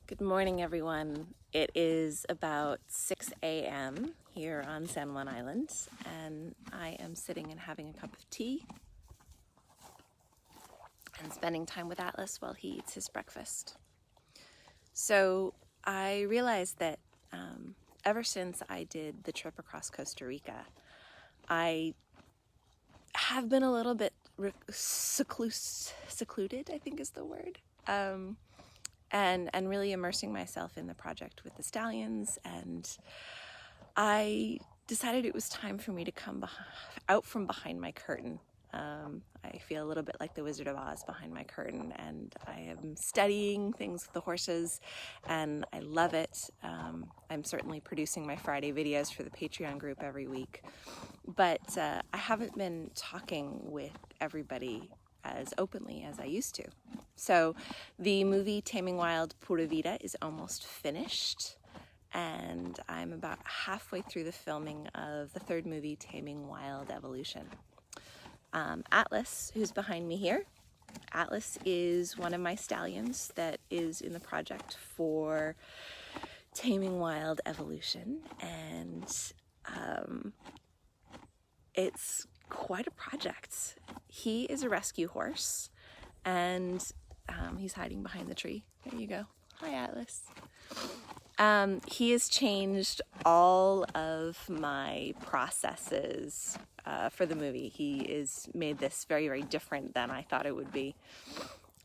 Good morning, everyone. It is about 6 a.m. here on San Juan Island, and I am sitting and having a cup of tea and spending time with Atlas while he eats his breakfast. So I realized that ever since I did the trip across Costa Rica, I have been a little bit secluded, I think is the word. And really immersing myself in the project with the stallions, and I decided it was time for me to come out from behind my curtain. I feel a little bit like the Wizard of Oz behind my curtain, and I am studying things with the horses, and I love it. I'm certainly producing my Friday videos for the Patreon group every week, but I haven't been talking with everybody as openly as I used to. So the movie Taming Wild Pura Vida is almost finished, and I'm about halfway through the filming of the third movie, Taming Wild Evolution. Atlas, who's behind me here, Atlas is one of my stallions that is in the project for Taming Wild Evolution, and it's quite a project. He is a rescue horse, and he's hiding behind the tree. There you go. Hi, Atlas. He has changed all of my processes for the movie. He is made this very, very different than I thought it would be.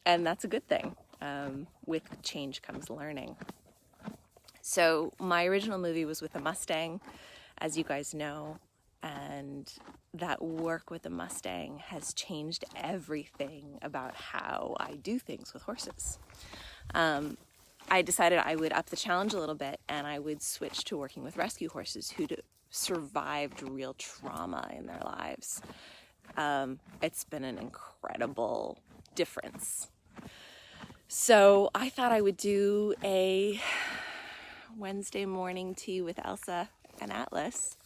And that's a good thing. With change comes learning. So my original movie was with a Mustang, as you guys know, and that work with the Mustang has changed everything about how I do things with horses. I decided I would up the challenge a little bit, and I would switch to working with rescue horses who survived real trauma in their lives. It's been an incredible difference. So I thought I would do a Wednesday morning tea with Elsa and Atlas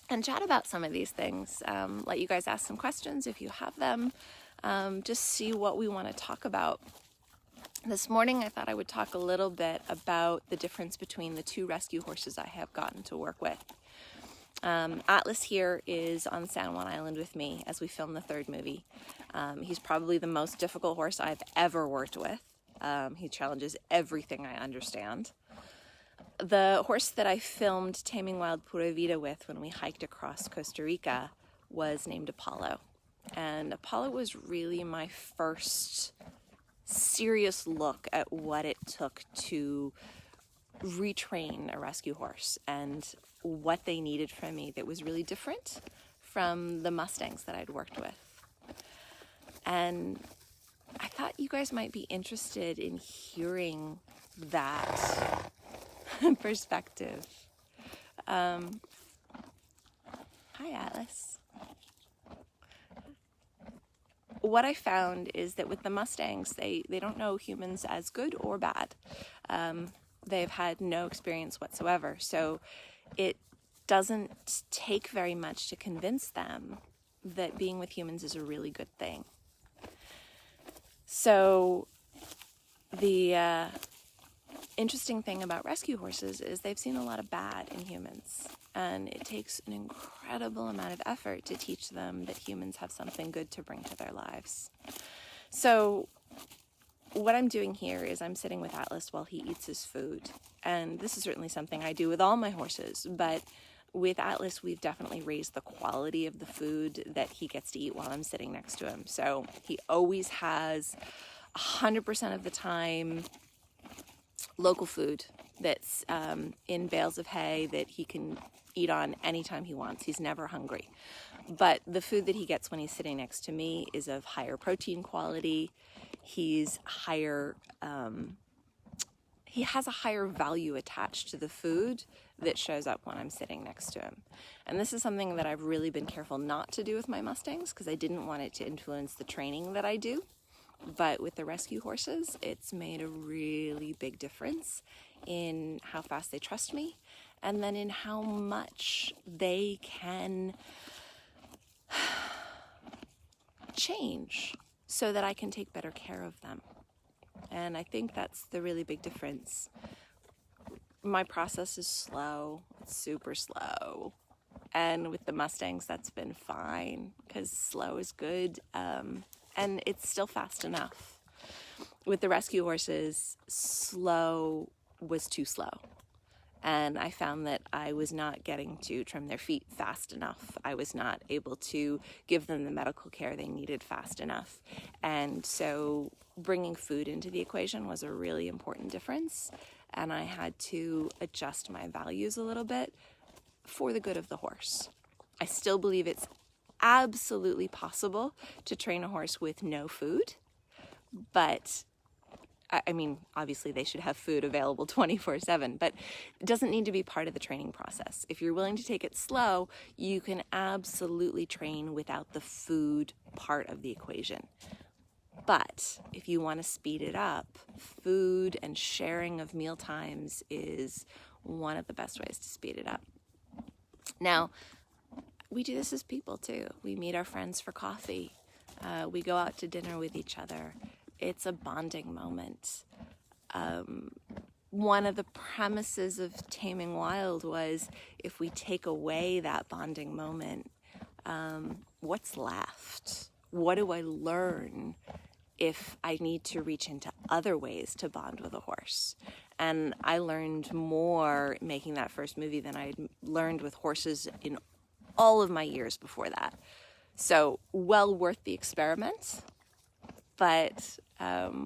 and chat about some of these things. Let you guys ask some questions if you have them. Just see what we want to talk about. This morning I thought I would talk a little bit about the difference between the two rescue horses I have gotten to work with. Atlas here is on San Juan Island with me as we film the third movie. He's probably the most difficult horse I've ever worked with. He challenges everything I understand. The horse that I filmed Taming Wild Pura Vida with when we hiked across Costa Rica was named Apollo. And Apollo was really my first serious look at what it took to retrain a rescue horse and what they needed from me that was really different from the Mustangs that I'd worked with. And I thought you guys might be interested in hearing that perspective. Hi, Atlas. What I found is that with the Mustangs, they don't know humans as good or bad. They've had no experience whatsoever. So it doesn't take very much to convince them that being with humans is a really good thing. So the interesting thing about rescue horses is they've seen a lot of bad in humans, and it takes an incredible amount of effort to teach them that humans have something good to bring to their lives. So what I'm doing here is I'm sitting with Atlas while he eats his food, and this is certainly something I do with all my horses, but with Atlas we've definitely raised the quality of the food that he gets to eat while I'm sitting next to him. So he always has 100% of the time local food that's in bales of hay that he can eat on anytime he wants. He's never hungry. But the food that he gets when he's sitting next to me is of higher protein quality. He's higher, he has a higher value attached to the food that shows up when I'm sitting next to him. And this is something that I've really been careful not to do with my Mustangs because I didn't want it to influence the training that I do. But with the rescue horses, it's made a really big difference in how fast they trust me, and then in how much they can change so that I can take better care of them. And I think that's the really big difference. My process is slow. It's super slow. And with the Mustangs, that's been fine because slow is good. And it's still fast enough. With the rescue horses, slow was too slow. And I found that I was not getting to trim their feet fast enough. I was not able to give them the medical care they needed fast enough. And so bringing food into the equation was a really important difference. And I had to adjust my values a little bit for the good of the horse. I still believe it's absolutely possible to train a horse with no food, but I mean, obviously they should have food available 24/7, but it doesn't need to be part of the training process. If you're willing to take it slow, you can absolutely train without the food part of the equation. But if you want to speed it up, food and sharing of meal times is one of the best ways to speed it up. Now, we do this as people too. We meet our friends for coffee. We go out to dinner with each other. It's a bonding moment. One of the premises of Taming Wild was if we take away that bonding moment, what's left? What do I learn if I need to reach into other ways to bond with a horse? And I learned more making that first movie than I had learned with horses in all of my years before that. So well worth the experiment. But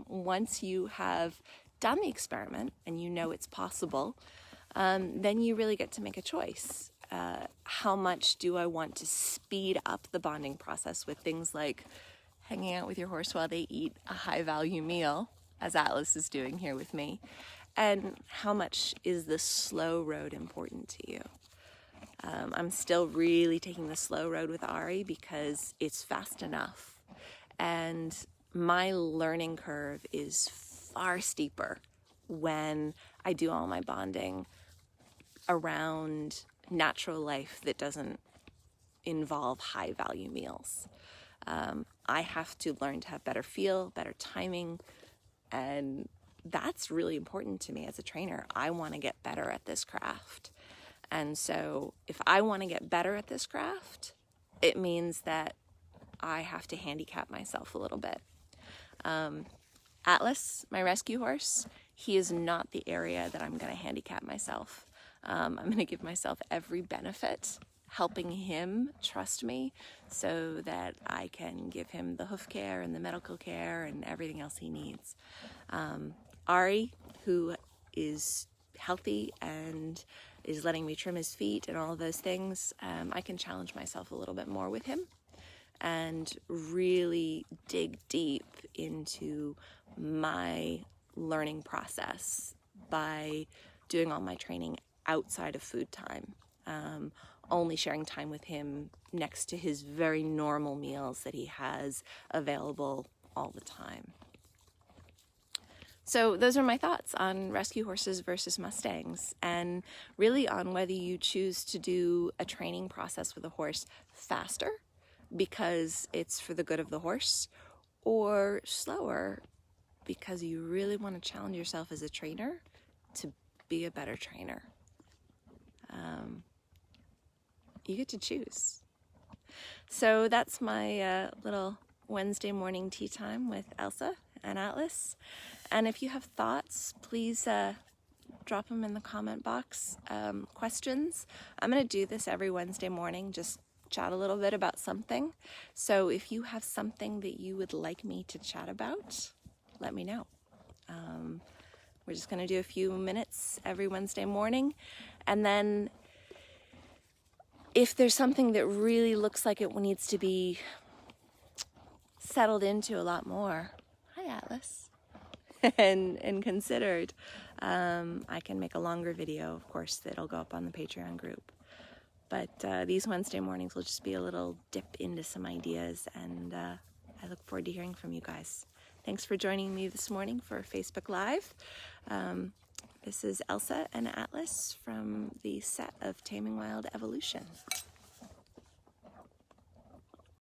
once you have done the experiment and you know it's possible, then you really get to make a choice. How much do I want to speed up the bonding process with things like hanging out with your horse while they eat a high-value meal, as Atlas is doing here with me? And how much is the slow road important to you? I'm still really taking the slow road with Ari because it's fast enough. And my learning curve is far steeper when I do all my bonding around natural life that doesn't involve high-value meals. I have to learn to have better feel, better timing, and that's really important to me as a trainer. I want to get better at this craft. And so if I want to get better at this craft, it means that I have to handicap myself a little bit. Atlas, my rescue horse, he is not the area that I'm going to handicap myself. I'm going to give myself every benefit, helping him trust me so that I can give him the hoof care and the medical care and everything else he needs. Ari, who is healthy and is letting me trim his feet and all of those things, I can challenge myself a little bit more with him and really dig deep into my learning process by doing all my training outside of food time, only sharing time with him next to his very normal meals that he has available all the time. So those are my thoughts on rescue horses versus Mustangs, and really on whether you choose to do a training process with a horse faster because it's for the good of the horse, or slower because you really want to challenge yourself as a trainer to be a better trainer. You get to choose. So that's my little Wednesday morning tea time with Elsa and Atlas. And if you have thoughts, please drop them in the comment box. Questions. I'm going to do this every Wednesday morning, just chat a little bit about something. So if you have something that you would like me to chat about, let me know. We're just going to do a few minutes every Wednesday morning. And then if there's something that really looks like it needs to be settled into a lot more, hi Atlas, and considered, I can make a longer video, of course, that'll go up on the Patreon group. But these Wednesday mornings will just be a little dip into some ideas, and I look forward to hearing from you guys. Thanks for joining me this morning for Facebook Live. This is Elsa and Atlas from the set of Taming Wild Evolution.